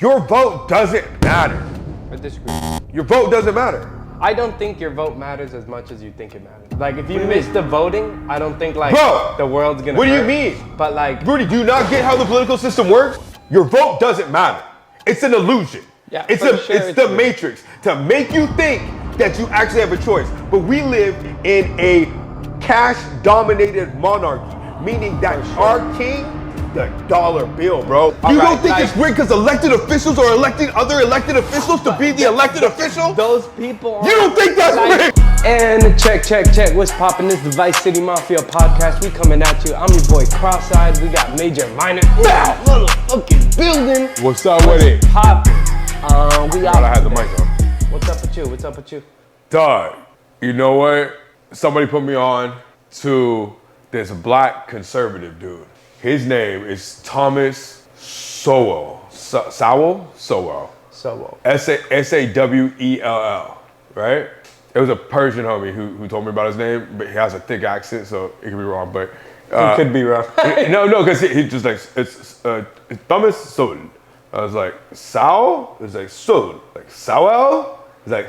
Your vote doesn't matter. I disagree. Your vote doesn't matter. I don't think your vote matters as much as you think it matters. Like, if you miss the voting, I don't think, like, the world's gonna What do you hurt. mean? But, like... Rudy, do you not get how the political system works? Your vote doesn't matter. It's an illusion. Yeah, it's the matrix to make you think that you actually have a choice. But we live in a cash-dominated monarchy, meaning that our king, the dollar bill, bro. You don't think it's rigged because elected officials are electing other elected officials to be the elected official? Those people You don't think that's rigged? And check. What's poppin'? This is the Vice City Mafia podcast. We coming at you. I'm your boy Cross-Eyed. We got Major Minor. Motherfucking building. What's up with it? Poppin'. We out. I had the mic on. What's up with you? Dog, you know what? Somebody put me on to this black conservative dude. His name is Thomas Sowell. Sowell? S-A-W-E-L-L, right? It was a Persian homie who told me about his name, but he has a thick accent, so it could be wrong, but... It could be wrong. No, because he just like, it's Thomas Sowell. I was like, Sowell? It's like Sowell. Like Sowell? It's like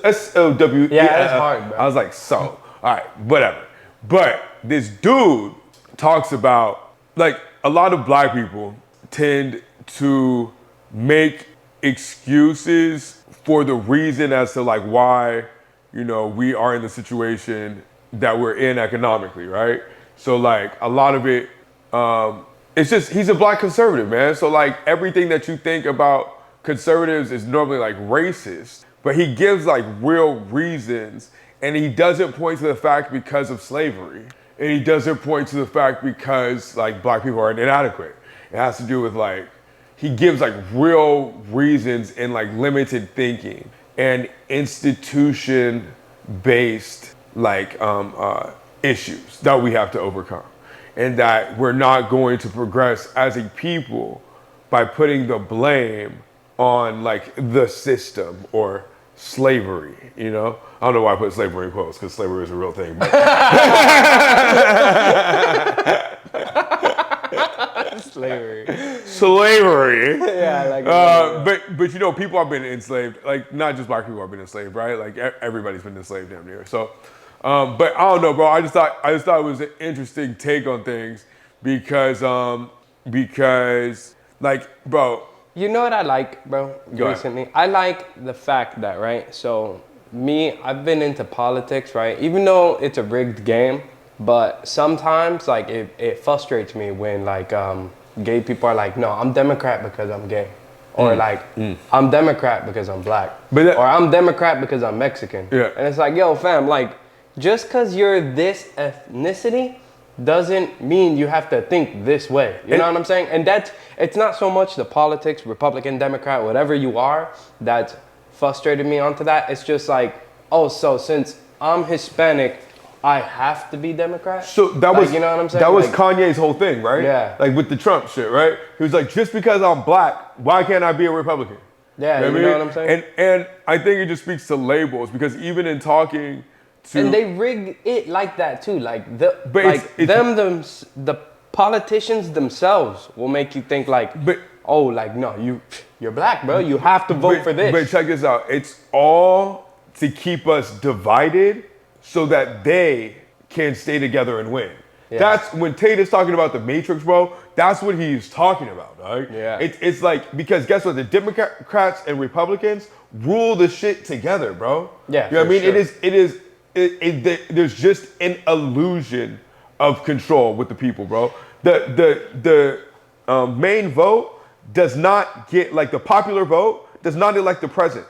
S-O-W-E-L-L. Yeah, it's hard, bro. I was like, so, all right, whatever. But this dude talks about, like, a lot of black people tend to make excuses for the reason as to, like, why, you know, we are in the situation that we're in economically, right? So, like, a lot of it, it's just, he's a black conservative, man. So, like, everything that you think about conservatives is normally, like, racist. But he gives, like, real reasons. And he doesn't point to the fact because of slavery. And he doesn't point to the fact because, like, black people are inadequate. It has to do with, like, he gives, like, real reasons in, like, limited thinking and institution-based, like, issues that we have to overcome. And that we're not going to progress as a people by putting the blame on, like, the system or slavery, you know? I don't know why I put slavery in quotes, because slavery is a real thing. But Slavery. Yeah, I like it. But you know, people have been enslaved. Like, not just black people have been enslaved, right? Like, everybody's been enslaved damn near. So, but I don't know, bro. I just thought it was an interesting take on things because, like, bro. You know what I like, bro, recently? Ahead. I like the fact that, right, so I've been into politics, right, even though it's a rigged game, but sometimes, like, it frustrates me when, like, gay people are like, no, I'm Democrat because I'm gay. Or I'm Democrat because I'm black. Or I'm Democrat because I'm Mexican. Yeah. And it's like, yo, fam, like, just because you're this ethnicity doesn't mean you have to think this way. You know what I'm saying? And it's not so much the politics, Republican, Democrat, whatever you are, that frustrated me onto that. It's just like, oh, so since I'm Hispanic, I have to be Democrat? So that was, you know what I'm saying? That was like, Kanye's whole thing, right? Yeah. Like with the Trump shit, right? He was like, just because I'm black, why can't I be a Republican? Yeah, you know what I'm saying? And I think it just speaks to labels, because even in talking to... And they rig it like that too. Like, the politicians themselves will make you think like, oh, like, no, you're black, bro. You have to vote for this. But check this out. It's all to keep us divided so that they can stay together and win. Yeah. That's when Tate is talking about the Matrix, bro. That's what he's talking about, right? Yeah. It's like, because guess what? The Democrats and Republicans rule the shit together, bro. Yeah. You know what I mean? Sure. There's just an illusion of control with the people, bro. The main vote does not get, like, the popular vote does not elect the president.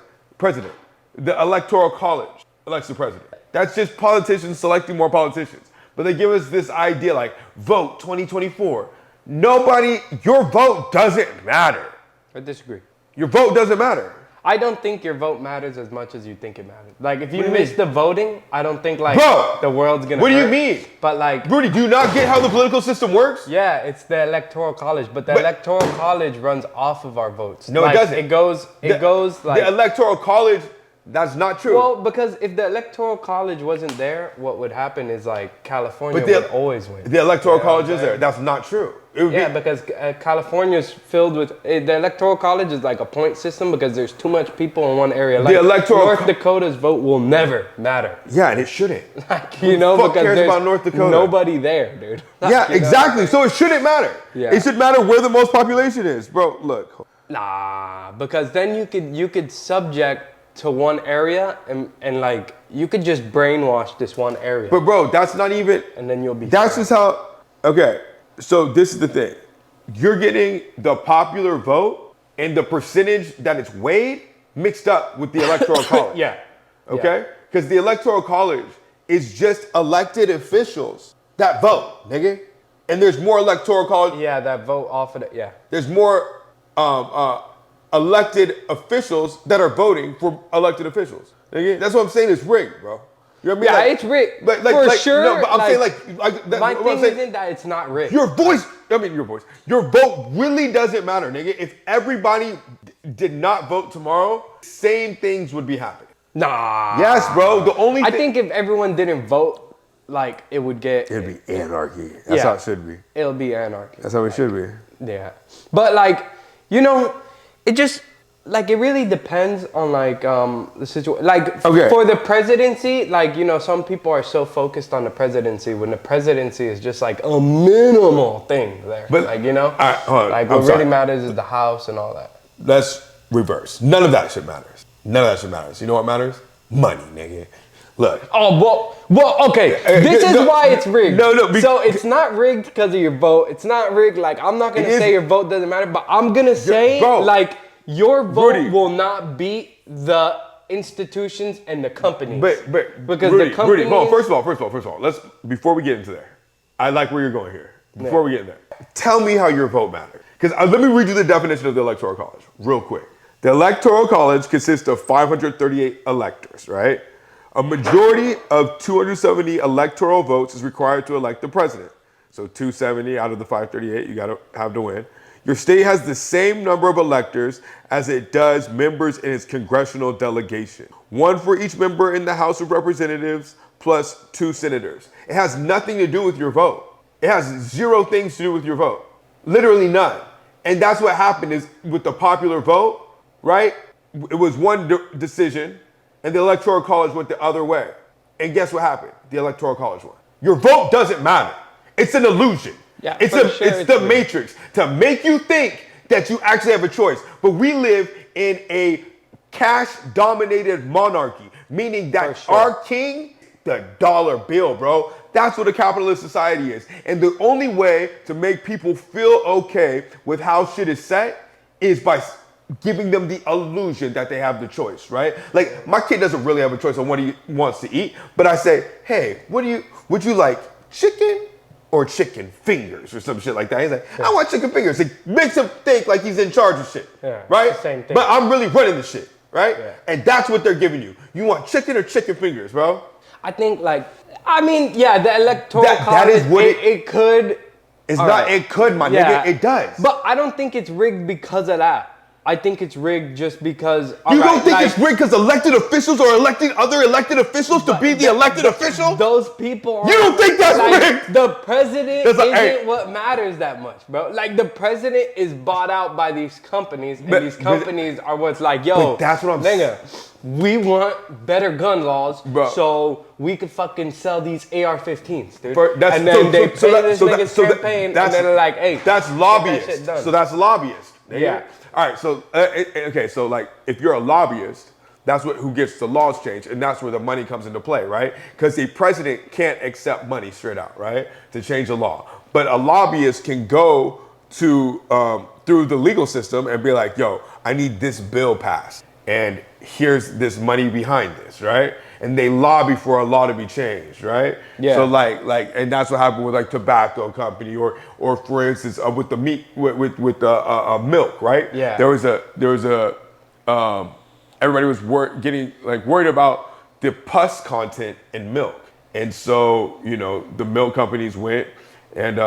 The Electoral College elects the president. That's just politicians selecting more politicians. But they give us this idea like, vote 2024. Your vote doesn't matter. I disagree. Your vote doesn't matter. I don't think your vote matters as much as you think it matters. Like, if you miss the voting, I don't think, like, the world's gonna What do you hurt. mean? But, like... Rudy, do you not get how the political system works? Yeah, it's the Electoral College, but the Electoral College runs off of our votes. No, like, it doesn't. It goes like... The Electoral College That's not true. Well, because if the Electoral College wasn't there, what would happen is like California would always win. The Electoral College is there. That's not true. Because California's filled with the Electoral College is like a point system because there's too much people in one area. Like North Dakota's vote will never matter. Yeah, and it shouldn't. Like, you know, Who the fuck because cares there's about North Dakota? nobody there, dude. Like, yeah, exactly. So it shouldn't matter. Yeah. It should matter where the most population is, bro. Look. Nah, because then you could subject to one area and like you could just brainwash this one area. But bro, that's not even. And then you'll be. That's just how. Okay, so this is the thing. You're getting the popular vote and the percentage that it's weighed mixed up with the Electoral College. Yeah. Okay? Because the Electoral College is just elected officials that vote, nigga. And there's more Electoral College. Yeah, that vote off of it. Yeah. There's more elected officials that are voting for elected officials. Nigga. That's what I'm saying. It's rigged, bro. You know what I mean? Yeah, like, it's rigged. Like, sure. No, but I'm saying my thing isn't that it's not rigged. Your vote really doesn't matter, nigga. If everybody did not vote tomorrow, same things would be happening. Nah. Yes, bro. The only I think if everyone didn't vote, like it would get. It'd be anarchy. That's how it should be. It'll be anarchy. That's how it should be. Yeah. But like, you know, it just like it really depends on like the situation. Like for the presidency, like, you know, some people are so focused on the presidency when the presidency is just like a minimal thing there. But like, you know, like what really matters is the House and all that. Let's reverse. None of that shit matters. None of that shit matters. You know what matters? Money, nigga. Look. Oh, well, okay. This is why it's rigged. So it's not rigged because of your vote. It's not rigged. Like, I'm not going to say your vote doesn't matter, but I'm going to say, like, your vote will not beat the institutions and the companies. But because Rudy, the companies... Rudy, first of all, let's, before we get into there, I like where you're going here. Before we get in there, tell me how your vote matters. Because let me read you the definition of the Electoral College real quick. The Electoral College consists of 538 electors, right? A majority of 270 electoral votes is required to elect the president. So 270 out of the 538 you gotta have to win. Your state has the same number of electors as it does members in its congressional delegation. One for each member in the House of Representatives plus 2 senators. It has nothing to do with your vote. It has 0 things to do with your vote. Literally none. And that's what happened is with the popular vote, right? It was one decision. And the Electoral College went the other way. And guess what happened? The Electoral College won. Your vote doesn't matter. It's an illusion. Yeah, it's the matrix to make you think that you actually have a choice. But we live in a cash-dominated monarchy, meaning that our king, the dollar bill, bro. That's what a capitalist society is. And the only way to make people feel okay with how shit is set is by giving them the illusion that they have the choice, right? Like, my kid doesn't really have a choice on what he wants to eat, but I say, hey, would you like chicken or chicken fingers or some shit like that? He's like, I want chicken fingers. It makes him think like he's in charge of shit, right? Same thing. But I'm really running the shit, right? Yeah. And that's what they're giving you. You want chicken or chicken fingers, bro? I think like, I mean, yeah, the Electoral College, that is what it could. It's not, it could, my nigga, it does. But I don't think it's rigged because of that. I think it's rigged just because... You don't think it's rigged because elected officials are electing other elected officials to be the elected official? Those people are... You don't think that's rigged? The president isn't what matters that much, bro. Like, the president is bought out by these companies, and these companies are what's like, yo, that's what I'm saying. We want better gun laws, so we could fucking sell these AR-15s, dude. And then they pay this nigga's campaign, and then they're like, hey... That's lobbyist. So that's lobbyist. Yeah. All right, so okay, so like if you're a lobbyist, that's who gets the laws changed, and that's where the money comes into play, right? Because the president can't accept money straight out, right, to change the law. But a lobbyist can go to through the legal system and be like, yo, I need this bill passed, and here's this money behind this, right? And they lobby for a law to be changed, right? Yeah. So like, and that's what happened with like tobacco company, or for instance, with the meat, with milk, right? Yeah. There was a everybody was worried about the pus content in milk, and so the milk companies went and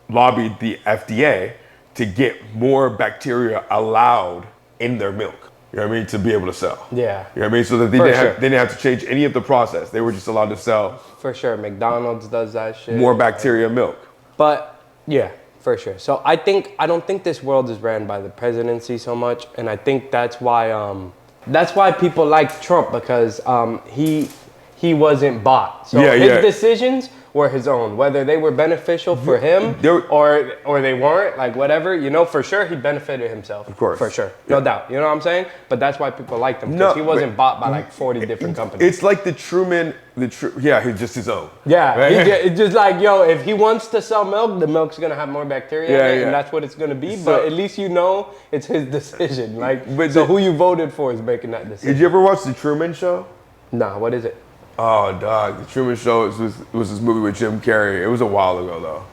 lobbied the FDA to get more bacteria allowed in their milk. You know what I mean? To be able to sell. Yeah. You know what I mean? So that they didn't have to change any of the process. They were just allowed to sell. For sure. McDonald's does that shit. More bacteria milk. But yeah, for sure. So I don't think this world is ran by the presidency so much, and I think that's why people like Trump, because he wasn't bought. So his decisions were his own, whether they were beneficial for him or they weren't, like whatever, you know, for sure he benefited himself. Of course. For sure. No doubt. You know what I'm saying? But that's why people liked him, because he wasn't bought by like 40 different companies. It's like he's just his own. Yeah, right? It's just like, yo, if he wants to sell milk, the milk's gonna have more bacteria in it, and that's what it's gonna be. So, but at least you know it's his decision. Like, so who you voted for is making that decision. Did you ever watch The Truman Show? Nah, what is it? Oh, dog, The Truman Show was this movie with Jim Carrey. It was a while ago, though.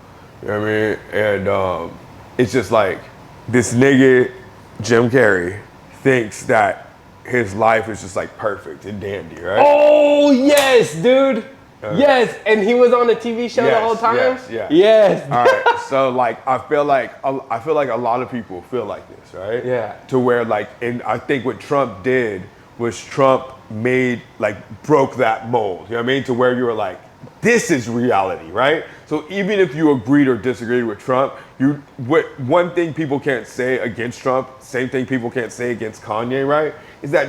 You know what I mean? And it's just like this nigga, Jim Carrey, thinks that his life is just like perfect and dandy, right? Oh, yes, dude. Yes, and he was on the TV show the whole time? Yes. All right, so like I feel like a lot of people feel like this, right? Yeah. To where like, and I think what Trump did was Trump broke that mold. You know what I mean? To where you were like, this is reality, right? So even if you agreed or disagreed with Trump, one thing people can't say against Trump, same thing people can't say against Kanye, right? Is that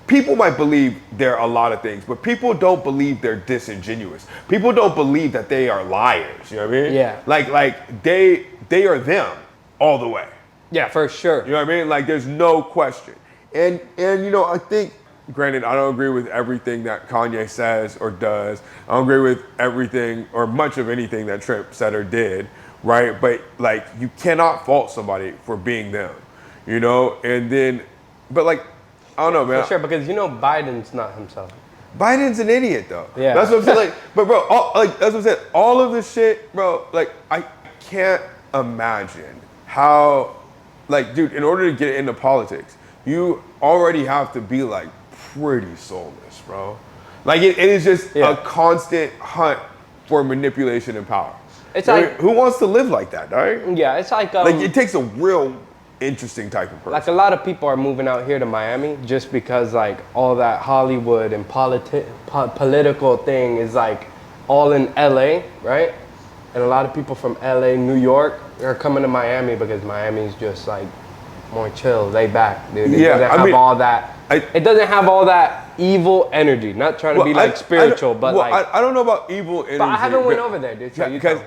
people might believe they're a lot of things, but people don't believe they're disingenuous. People don't believe that they are liars, you know what I mean? Yeah. Like they are them all the way. Yeah, for sure. You know what I mean? Like there's no question. And you know, I think, granted, I don't agree with everything that Kanye says or does. I don't agree with everything or much of anything that Trump said or did, right? But like, you cannot fault somebody for being them, you know? And then, but like, I don't know, man. For sure, because you know Biden's not himself. Biden's an idiot, though. Yeah. That's what I'm saying. Like, but bro, that's what I'm saying. All of this shit, bro, like, I can't imagine how, like, dude, in order to get into politics, you already have to be like pretty soulless, bro. Like it is just a constant hunt for manipulation and power. It's like, who wants to live like that, right? Yeah, it's like it takes a real interesting type of person. Like a lot of people are moving out here to Miami just because like all that Hollywood and political thing is like all in LA, right? And a lot of people from LA, New York are coming to Miami because Miami's just like more chill, laid back, dude. It doesn't have all that. It doesn't have all that evil energy. Not trying to be like spiritual, but like I don't know about evil energy. But I haven't went over there, dude. So because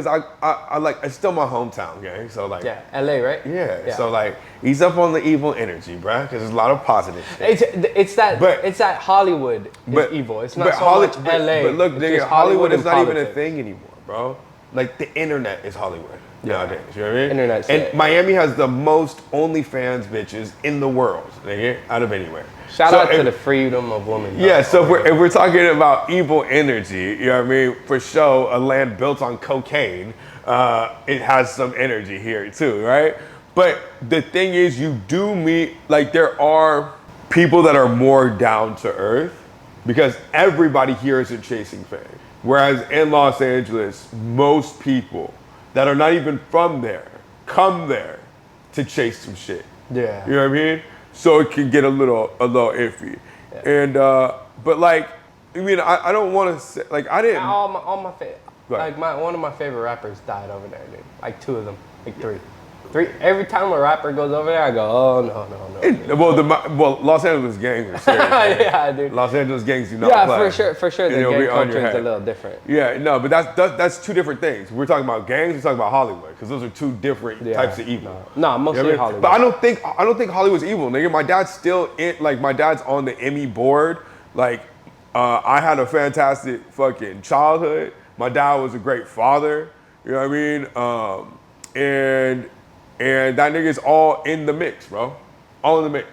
I like, it's still my hometown, gang. So like, yeah, LA, right? Yeah. So like, he's up on the evil energy, bruh. Because there's a lot of positive shit. It's that Hollywood is evil. It's not so much LA. But look, nigga, Hollywood is not even a thing anymore, bro. Like the internet is Hollywood nowadays. You know what I mean? Internet's and Miami has the most OnlyFans bitches in the world, nigga, out of anywhere. Shout out to the freedom of women. Yeah, so if we're talking about evil energy, you know what I mean? For sure, a land built on cocaine, it has some energy here too, right? But the thing is, you do meet, like there are people that are more down to earth because everybody here isn't chasing fame. Whereas in Los Angeles, most people that are not even from there come there to chase some shit. Yeah. You know what I mean? So it can get a little iffy. Yeah. And but like, I mean, I don't want to say like I didn't. All my favorite, like one of my favorite rappers died over there, dude. Like two of them, like three. Every time a rapper goes over there, I go, oh no. Well, Los Angeles gangs are serious. Yeah, dude. Los Angeles gangs do not play. Yeah, for sure. The gang culture is a little different. Yeah, no, but that's two different things. We're talking about gangs. We're talking about Hollywood because those are two different types of evil. No, mostly you know Hollywood. But I don't think Hollywood's evil, nigga. My dad's still my dad's on the Emmy board. Like, I had a fantastic fucking childhood. My dad was a great father. You know what I mean? And that nigga's all in the mix, bro. All in the mix.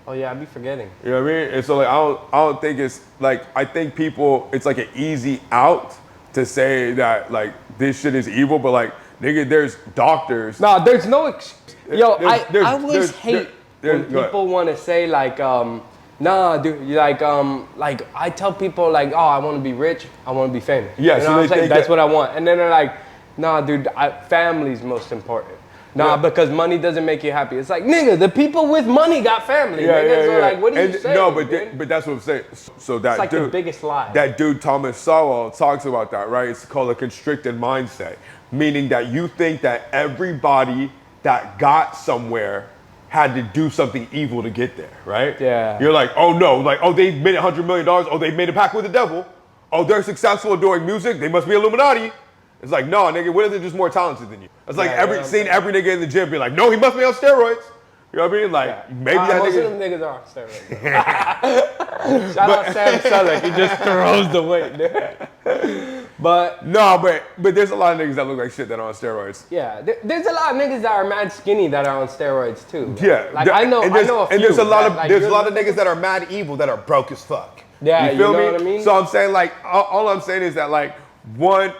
Oh yeah, I be forgetting. You know what I mean? And so like I don't think it's like, I think people, it's like an easy out to say that like this shit is evil, but like nigga, there's doctors. Nah, there's no Yo, I always hate when people want to say like nah, dude, like I tell people like, oh, I want to be rich, I want to be famous. Yeah, you know so what I'm they saying? think That's what I want. And then they're like, nah, dude, family's most important. Nah, because money doesn't make you happy. It's like, nigga, the people with money got family. Yeah, nigga. yeah, So yeah. like, what are you saying? No, dude? but that's what I'm saying. So that It's like dude, the biggest lie. that dude Thomas Sowell talks about that, right? It's called a constricted mindset, meaning that you think that everybody that got somewhere had to do something evil to get there, right? Yeah. You're like, oh no, like, oh, they made $100 million. Oh, they made a pact with the devil. Oh, they're successful at doing music. They must be Illuminati. It's like, no, nigga, what if they're just more talented than you? It's like seeing every nigga in the gym be like, no, he must be on steroids. You know what I mean? Like, maybe that most nigga. of them niggas are on steroids. Shout out Sam Selleck. He just throws the weight, dude. But No, but there's a lot of niggas that look like shit that are on steroids. yeah, there's a lot of niggas that are mad skinny that are on steroids too. Right? Yeah, like I know a few. And there's a lot of like, niggas that are mad evil that are broke as fuck. Yeah, you feel you know me? what I mean? So I'm saying like all I'm saying is that like one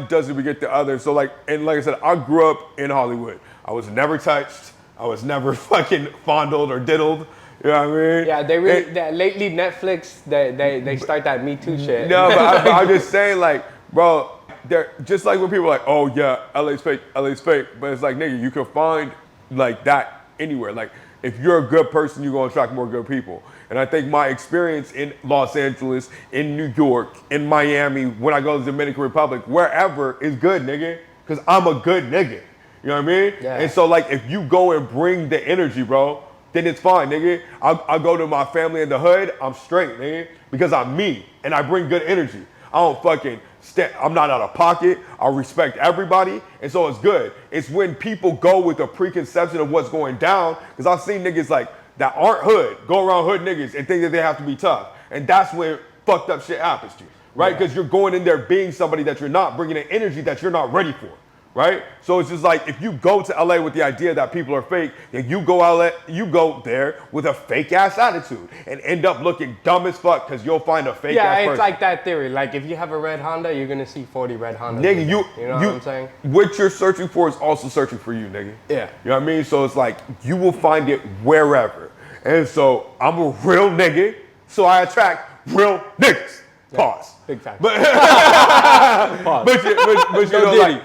doesn't beget the other. So like I said, I grew up in Hollywood. I was never touched. I was never fucking fondled or diddled. You know what I mean? Yeah, they really lately Netflix they start that Me Too shit. No, but I'm just saying like, bro, they're just like when people are like, oh yeah, LA's fake, but it's like, nigga, you can find like that anywhere. Like if you're a good person, you're gonna attract more good people. And I think my experience in Los Angeles, in New York, in Miami, when I go to the Dominican Republic, wherever is good, nigga, because I'm a good nigga. You know what I mean? Yeah. And so like if you go and bring the energy, bro, then it's fine, nigga. I'll go to my family in the hood, I'm straight, nigga, because I'm me and I bring good energy. I don't fucking I'm not out of pocket. I respect everybody, and so it's good. It's when people go with a preconception of what's going down, because I've seen niggas like that aren't hood go around hood niggas and think that they have to be tough, and that's when fucked up shit happens to you, right? Because you're going in there being somebody that you're not, bringing an energy that you're not ready for. Right? So it's just like if you go to LA with the idea that people are fake, then you go there with a fake ass attitude and end up looking dumb as fuck because you'll find a fake ass person. Yeah, it's like that theory. Like if you have a red Honda, you're gonna see 40 red Hondas. Nigga, you know what I'm saying? What you're searching for is also searching for you, nigga. Yeah. You know what I mean? So it's like you will find it wherever. And so I'm a real nigga, so I attract real niggas. Pause. Big time. But Pause. but you know, like,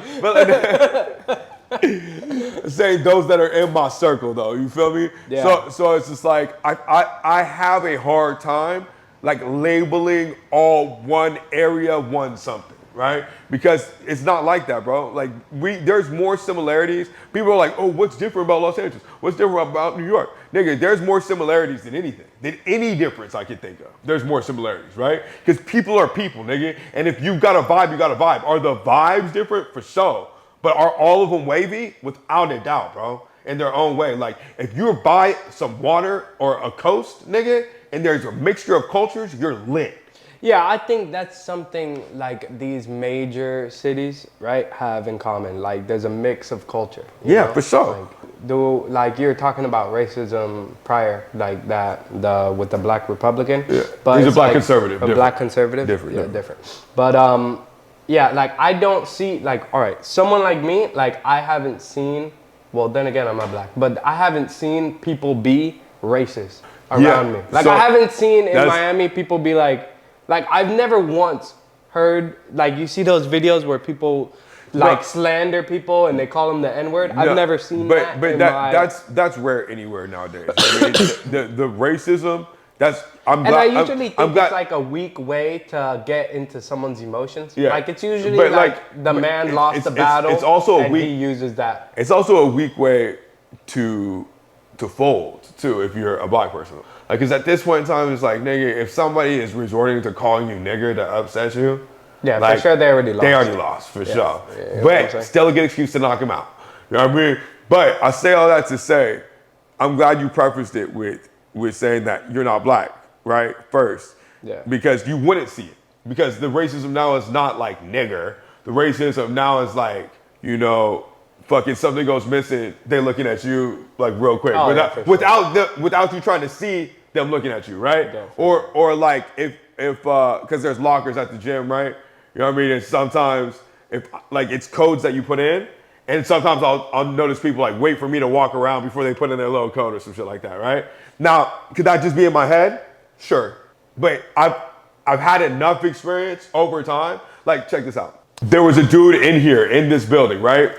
saying those that are in my circle though, you feel me? Yeah. So it's just like I have a hard time like labeling all one area, one something, right? Because it's not like that, bro. Like there's more similarities. People are like, oh, what's different about Los Angeles? What's different about New York? Nigga, there's more similarities than anything. Than any difference I can think of. There's more similarities, right? Because people are people, nigga. And if you got a vibe, you got a vibe. Are the vibes different? For sure. But are all of them wavy? Without a doubt, bro. In their own way. Like, if you're by some water or a coast, nigga, and there's a mixture of cultures, you're lit. Yeah, I think that's something like these major cities, right, have in common. Like, there's a mix of culture. You know? For sure. Like you're talking about racism prior, like with the black Republican. Yeah. But he's a it's black like conservative. A different. black conservative. Different. But yeah, like I don't see like, all right, someone like me, like I haven't seen. Well, then again, I'm not black, but I haven't seen people be racist around me. Like I haven't seen in Miami people be like I've never once heard, like you see those videos where people like slander people and they call them the N-word. I've never seen that. But that's rare anywhere nowadays. I mean, the racism, I usually think it's like a weak way to get into someone's emotions. Yeah. Like it's usually like the man lost the battle it's also and he uses that. It's also a weak way to fold too if you're a black person. Like, cause at this point in time, it's like, nigga, if somebody is resorting to calling you nigger to upset you, yeah, like, for sure they already lost. They already lost, for sure. Yeah, but still a good excuse to knock him out. You know what I mean? But I say all that to say, I'm glad you prefaced it with saying that you're not black, right? First. Yeah. Because you wouldn't see it. Because the racism now is not like nigger. The racism now is like, you know, fucking something goes missing, they looking at you like real quick. Without you trying to see them looking at you, right? Or like if because there's lockers at the gym, right? You know what I mean? And sometimes if like it's codes that you put in, and sometimes I'll notice people like wait for me to walk around before they put in their little code or some shit like that, right? Now, could that just be in my head? Sure. But I've had enough experience over time. Like, check this out. There was a dude in here in this building, right?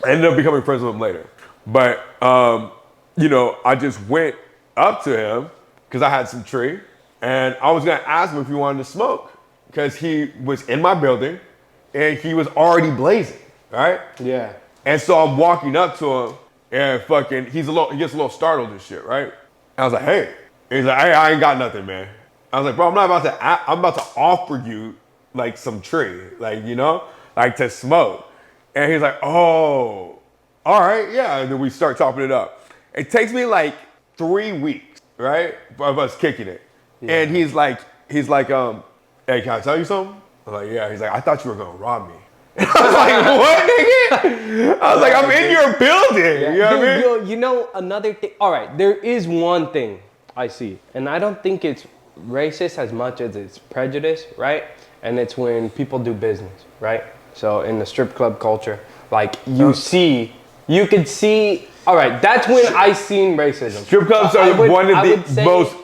I ended up becoming friends with him later. But, you know, I just went up to him because I had some tree. And I was going to ask him if he wanted to smoke because he was in my building and he was already blazing, right? Yeah. And so I'm walking up to him and fucking, he gets a little startled and shit, right? I was like, hey. He's like, hey, I ain't got nothing, man. I was like, bro, I'm about to offer you like some tree, like, you know, like to smoke. And he's like, oh, all right, yeah. And then we start chopping it up. It takes me like 3 weeks, right, of us kicking it. Yeah. And he's like, hey, can I tell you something? I'm like, yeah. He's like, I thought you were gonna rob me. I was like, what, nigga? I was like, I'm in your building. Yeah. You know what I mean? You know, another thing. All right, there is one thing I see, and I don't think it's racist as much as it's prejudice, right? And it's when people do business, right? So in the strip club culture, like you could see. All right, that's when I seen racism. Strip clubs are one of the most.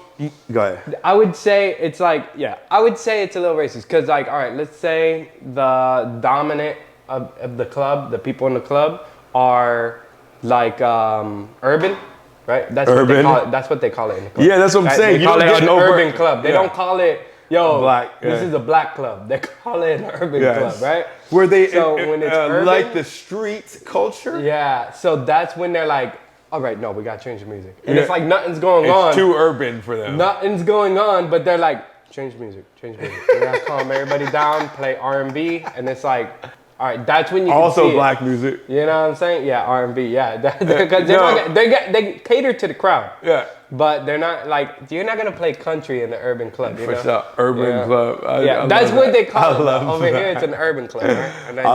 Go ahead. I would say it's like, yeah, I would say it's a little racist because, like, all right, let's say the dominant of the club, the people in the club are like urban, right? That's urban. What they call it. That's what they call it in the club. Yeah, that's what I'm saying. They call it an urban club. They don't call it, yo, black. This is a black club. They call it an urban club, right? Where they when it's urban, like the street culture. Yeah, so that's when they're like, all right, no, we got to change the music. And it's like nothing's going on. It's too urban for them. Nothing's going on, but they're like, change the music. We gotta calm everybody down, play R&B, and it's like, all right, that's when you can also see black it. Music. You know what I'm saying? Yeah, R&B, yeah. Because they cater to the crowd. Yeah. But they're not like, you're not gonna play country in the urban club, you know? For sure, urban club. I that's what they call it. Over here, it's an urban club, right? And then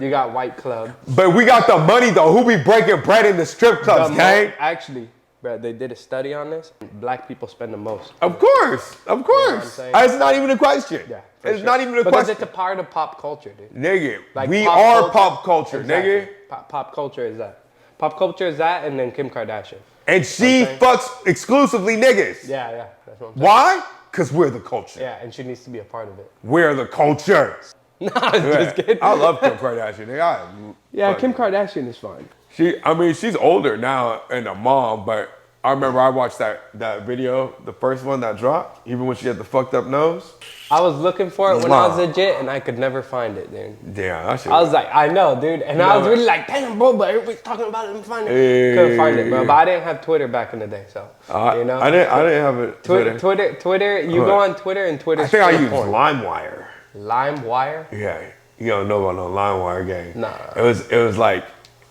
you got white club. But we got the money though. Who be breaking bread in the strip clubs, gang? Actually, bro, they did a study on this. Black people spend the most. Of course. You know what I'm saying? It's not even a question. Yeah, it's not even a question. Because it's a part of pop culture, dude. Nigga, like we are pop culture, exactly. nigga. Pop culture is that. Pop culture is that, and then Kim Kardashian. And she fucks exclusively niggas. Yeah, that's what I'm saying. Why? Because we're the culture. Yeah, and she needs to be a part of it. We're the culture. Nah, just kidding. I love Kim Kardashian. Nigga. Kim Kardashian is fine. She's older now and a mom, but I remember I watched that video, the first one that dropped, even when she had the fucked up nose. I was looking for it when I was legit, and I could never find it, dude. Damn, I was like, I know, dude. And I was really like, damn, bro, but everybody's talking about it and find it. Couldn't find it, bro. But I didn't have Twitter back in the day, so, you know. I didn't have a Twitter, you go on Twitter, and Twitter's I think I used LimeWire. LimeWire? Yeah. You don't know about no LimeWire, gang. Nah. It was like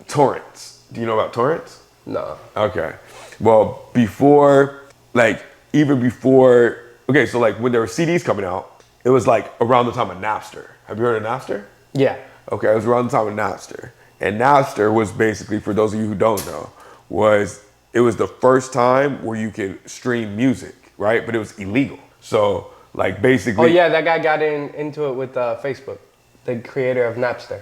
torrents. Do you know about torrents? No. Okay. Well, even before, okay, so like when there were CDs coming out, it was like around the time of Napster. Have you heard of Napster? Yeah. Okay, it was around the time of Napster. And Napster was basically, for those of you who don't know, it was the first time where you could stream music, right? But it was illegal. So like basically. Oh yeah, that guy got into it with Facebook, the creator of Napster.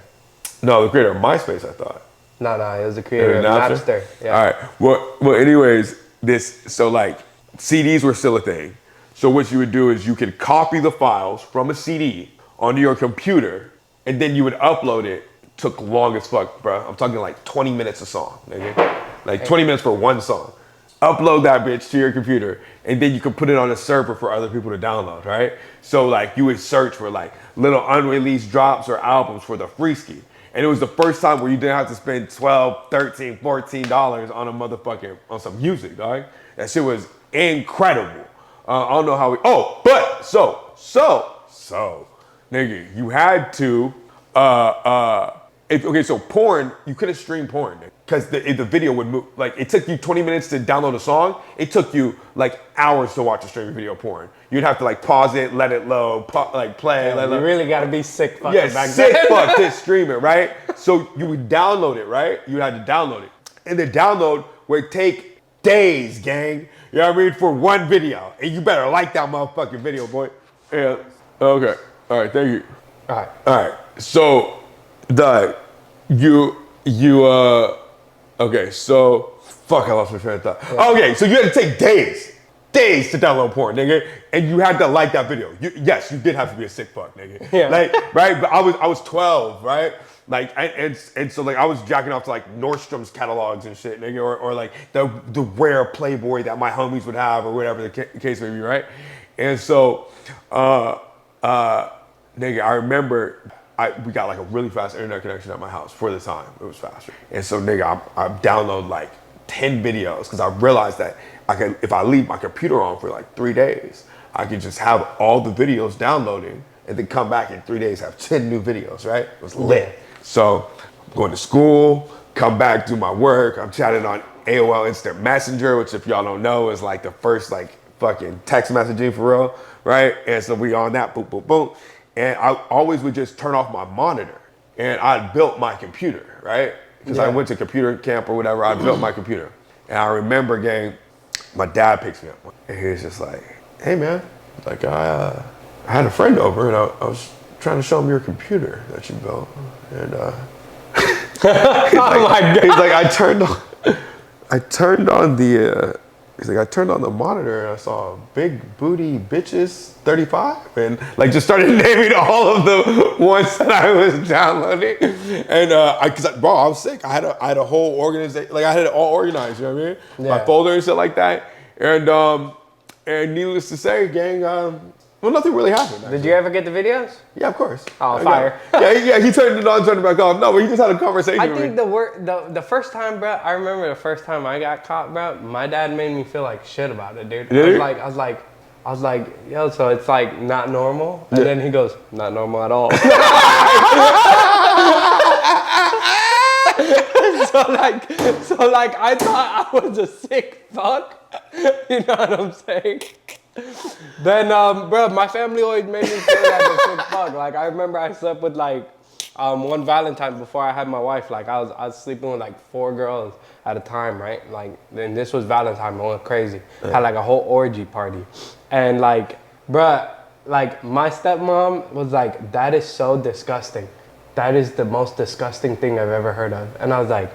No, the creator of MySpace, I thought. No, it was the creator of Napster. Yeah. All right. Well, anyways, so like CDs were still a thing. So what you would do is you could copy the files from a CD onto your computer, and then you would upload it. Took long as fuck, bro. I'm talking like 20 minutes a song, nigga. Like 20 minutes for one song. Upload that bitch to your computer, and then you can put it on a server for other people to download, right? So like you would search for like little unreleased drops or albums for the freeski. And it was the first time where you didn't have to spend $12, $13, $14 on some music, dog. That shit was incredible. I don't know how nigga, you had to, so porn, you couldn't stream porn, because the video would move. Like, it took you 20 minutes to download a song. It took you like hours to watch a streaming video porn. You'd have to like pause it, let it load, play. Yeah, you really gotta be sick fucking back then. Sick fuck to stream it, right? So you would download it, right? You had to download it. And the download would take days, gang. You know what I mean? For one video. And you better like that motherfucking video, boy. Yeah. Okay. All right, thank you. All right. So okay, so fuck, I lost my train of thought. Yeah. Okay, so you had to take days to download porn, nigga, and you had to like that video. Yes, you did have to be a sick fuck, nigga. Yeah. Like, right? But I was 12, right? And so like I was jacking off to like Nordstrom's catalogs and shit, nigga, or like the rare Playboy that my homies would have or whatever the case may be, right? And so, nigga, I remember we got like a really fast internet connection at my house for the time. It was faster. And so, nigga, I download like 10 videos because I realized that if I leave my computer on for like 3 days, I could just have all the videos downloading and then come back in 3 days, have 10 new videos, right? It was lit. Yeah. So I'm going to school, come back, do my work. I'm chatting on AOL Instant Messenger, which if y'all don't know is like the first like fucking text messaging for real, right? And so we on that, boom, boom, boom. And I always would just turn off my monitor. And I built my computer, right? Because I went to computer camp or whatever, I built my computer. And I remember, gang, my dad picks me up. And he was just like, hey man, like I had a friend over and I was trying to show him your computer that you built. And oh my God. He's like, I turned on the monitor and I saw Big Booty Bitches 35 and like just started naming all of the ones that I was downloading. And bro, I was sick. I had a whole organization, like I had it all organized, you know what I mean? Yeah. My folder and shit like that. And needless to say, gang, well, nothing really happened. Actually. Did you ever get the videos? Yeah, of course. Oh, fire. Yeah, he turned it on, turned it back off. No, but he just had a conversation I with think me. the first time, bro, I remember the first time I got caught, bro, my dad made me feel like shit about it, dude. I was like, yo, so it's like not normal? And then he goes, not normal at all. So like I thought I was a sick fuck. You know what I'm saying? Then, bro, my family always made me feel like a sick fuck. Like, I remember I slept with, like, one Valentine before I had my wife. Like, I was sleeping with, like, 4 girls at a time, right? Like, then this was Valentine. I went crazy. Had, like, a whole orgy party. And, like, bro, like, my stepmom was like, that is so disgusting. That is the most disgusting thing I've ever heard of. And I was like,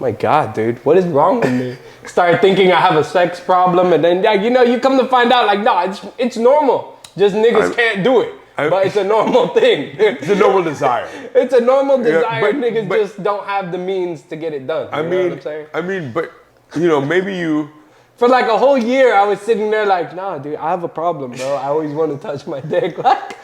my God, dude, what is wrong with me? Started thinking I have a sex problem, and then, like, you know, you come to find out, like, no, it's normal. Just niggas can't do it. But it's a normal thing. It's a normal desire. It's a normal desire. Niggas just don't have the means to get it done. You know what I'm saying? I mean, but, you know, maybe you... For like a whole year, I was sitting there like, nah, dude, I have a problem, bro. I always want to touch my dick. Like...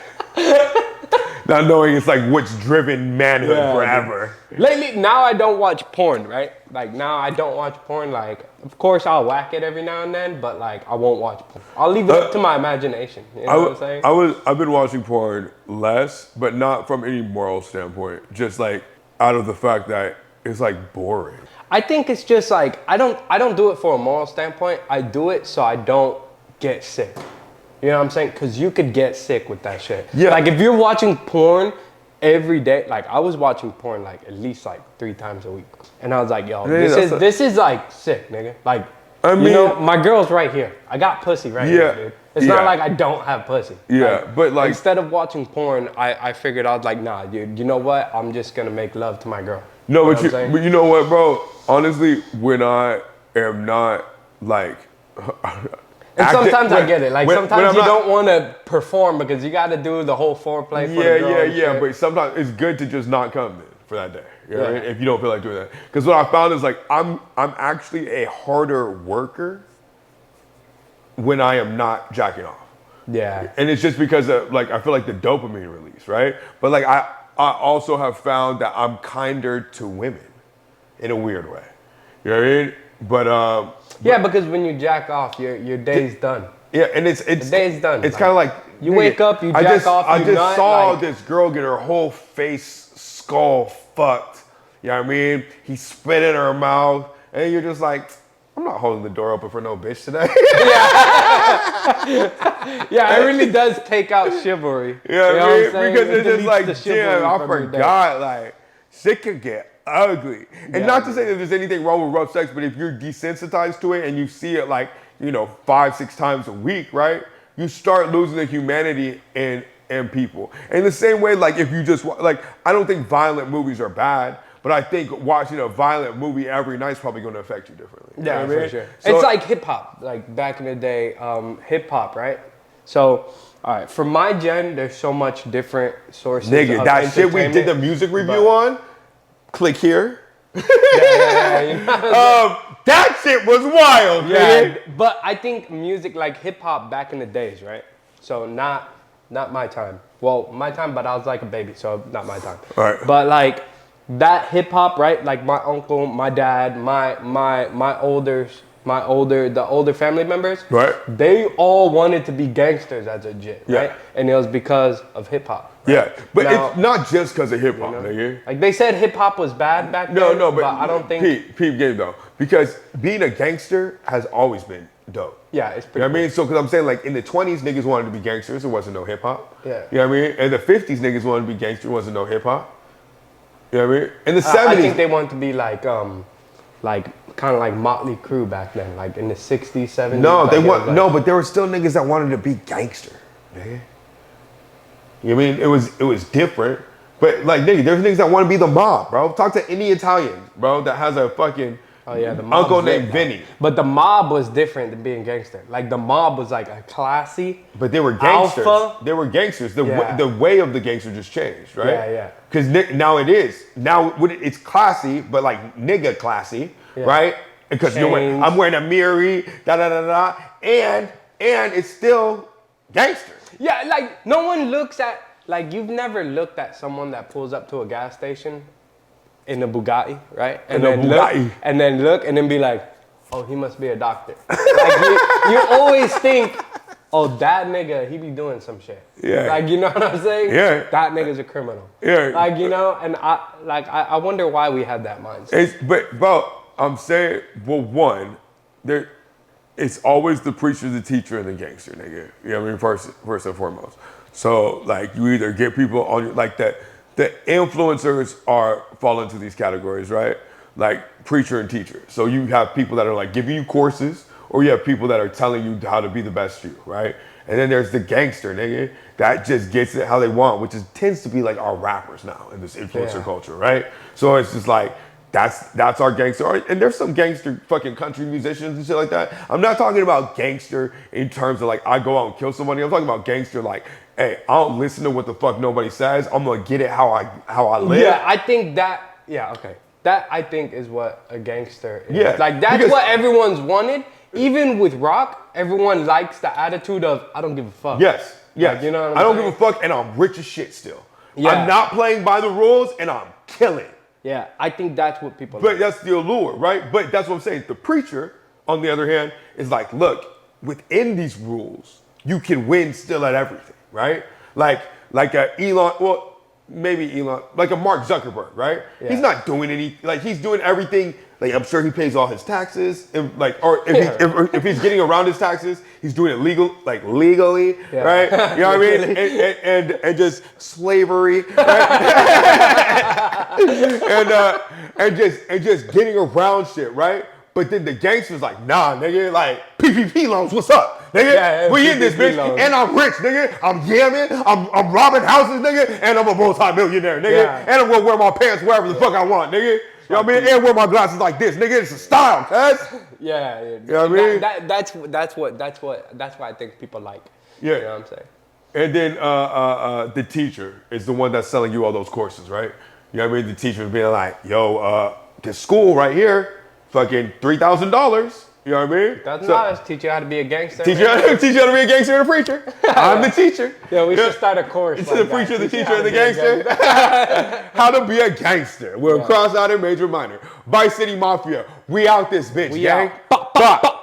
Not knowing it's like what's driven manhood forever. Lately, now I don't watch porn, right? Like now I don't watch porn. Like, of course I'll whack it every now and then, but like I won't watch porn. I'll leave it up to my imagination. You know what I'm saying? I've been watching porn less, but not from any moral standpoint. Just like out of the fact that it's like boring. I think it's just like I don't do it for a moral standpoint. I do it so I don't get sick. You know what I'm saying? Because you could get sick with that shit. Yeah. Like if you're watching porn every day, like I was watching porn like at least like 3 times a week. And I was like, yo, this is like sick, nigga. Like, I mean, you know, my girl's right here. I got pussy right here, dude. It's not like I don't have pussy. Yeah, like, but like... Instead of watching porn, I figured I was like, nah, dude, you know what? I'm just going to make love to my girl. No, but you know what, bro? Honestly, when I am not like... And sometimes I get it. Like sometimes you don't want to perform because you got to do the whole foreplay for the girl. Yeah. But sometimes it's good to just not come then for that day. You know what I mean? If you don't feel like doing that. Because what I found is like I'm actually a harder worker when I am not jacking off. Yeah. And it's just because of like I feel like the dopamine release, right? But like I also have found that I'm kinder to women in a weird way. You know what I mean? But yeah, because when you jack off, your day's done. Yeah, and the day's done. It's kind of like you wake up, you jack off. I just saw this girl get her whole face skull fucked. You know what I mean? He spit in her mouth, and you're just like, I'm not holding the door open for no bitch today. Yeah, it really does take out chivalry. You know what I mean? Because it's just like, damn, I forgot. Like, shit could get ugly. And not to say that there's anything wrong with rough sex, but if you're desensitized to it and you see it like, you know, 5-6 times a week, right? You start losing the humanity in people. In the same way, like if you just, like, I don't think violent movies are bad, but I think watching a violent movie every night is probably going to affect you differently. Yeah, you know for sure. So, it's like hip hop, like back in the day, hip hop, right? So, all right, for my gen, there's so much different sources. Nigga, that shit we did the music review on, click here. Yeah, you know? That shit was wild, man. But I think music like hip hop back in the days, right? So not my time. Well, my time, but I was like a baby, so not my time. Right. But like that hip hop, right? Like my uncle, my dad, the older family members, Right. They all wanted to be gangsters as a jit, Yeah. right? And it was because of hip hop. Right? Yeah, but Now, it's not just because of hip hop, you know, nigga. like they said hip hop was bad back No, then. no, but I don't think. Peep game though, because being a gangster has always been dope. Yeah, it's pretty. You know what I mean? So, because I'm saying, like, in the 20s, niggas wanted to be gangsters. There wasn't no hip hop. Yeah. You know what I mean? In the 50s, niggas wanted to be gangsters. There wasn't no hip hop. You know what I mean? In the 70s. I think they wanted to be like kind of like Motley Crue back then, like in the 60s, 70s. No, like they want like, no, but there were still niggas that wanted to be gangster, nigga. You know what I mean? It was different, but like nigga, there's niggas that want to be the mob, bro. Talk to any Italian, bro, that has a fucking the uncle named Vinny. But the mob was different than being gangster. Like the mob was like a classy. But they were gangsters. Alpha. They were gangsters. The Yeah. the way of the gangster just changed, right? Yeah, yeah. Because now it is. Now it's classy, but like nigga classy, right? Because I'm wearing a Miri, da da da da, and it's still gangster. Yeah, like no one looks at, like you've never looked at someone that pulls up to a gas station in a Bugatti, right? And In a Bugatti. Look and then be like, oh, he must be a doctor. Like you always think, oh, that nigga, he be doing some shit. Yeah. Like, you know what I'm saying? Yeah. That nigga's a criminal. Yeah. Like, you know, and I wonder why we have that mindset. But bro, I'm saying, well, one, it's always the preacher, the teacher, and the gangster, nigga. You know what I mean? First and foremost. So like you either get people on your, like that. The influencers fall into these categories, right? Like preacher and teacher. So you have people that are like giving you courses, or you have people that are telling you how to be the best you, right? And then there's the gangster, nigga, that just gets it how they want, which tends to be like our rappers now in this influencer culture, right? So it's just like, that's our gangster. And there's some gangster fucking country musicians and shit like that. I'm not talking about gangster in terms of like, I go out and kill somebody. I'm talking about gangster like, hey, I don't listen to what the fuck nobody says. I'm gonna get it how I live. Yeah, I think that, okay. That I think is what a gangster is. Yeah, Like that's what everyone's wanted. Even with rock, everyone likes the attitude of, I don't give a fuck. Yes. Like, you know what I'm I don't saying? give a fuck, and I'm rich as shit still. Yeah. I'm not playing by the rules, and I'm killing. Yeah, I think that's what people But like. that's the allure, right? But that's what I'm saying. The preacher, on the other hand, is like, look, within these rules, you can win still at everything, right? Like a Elon, well, maybe Elon, like a Mark Zuckerberg, right? Yeah. He's not doing like he's doing everything. Like I'm sure he pays all his taxes, and like, or if he's getting around his taxes, he's doing it legally, right? You know what I mean? And just slavery, right? and just getting around shit, right? But then the gangster's like, nah, nigga, like PPP loans, what's up, nigga? Yeah, we in this bitch, loans. and I'm rich, nigga. I'm yamming, I'm robbing houses, nigga, and I'm a multi-millionaire, nigga. Yeah. And I'm gonna wear my pants wherever the fuck I want, nigga. You know what I mean? And wear my glasses like this, nigga. It's a style, cuz. Yeah. You know what I mean? That's why I think people like. Yeah. You know what I'm saying? And then the teacher is the one that's selling you all those courses, right? You know what I mean? The teacher is being like, yo, this school right here, fucking $3,000. You know what I mean? That's nice. Teach you how to be a gangster. Teach you how to be a gangster and a preacher. I'm the teacher. Yeah, we should start a course. It's the preacher, the teacher, and the gangster. How to be a gangster. We'll cross out in major minor. Vice City Mafia. We out this bitch, gang. Out.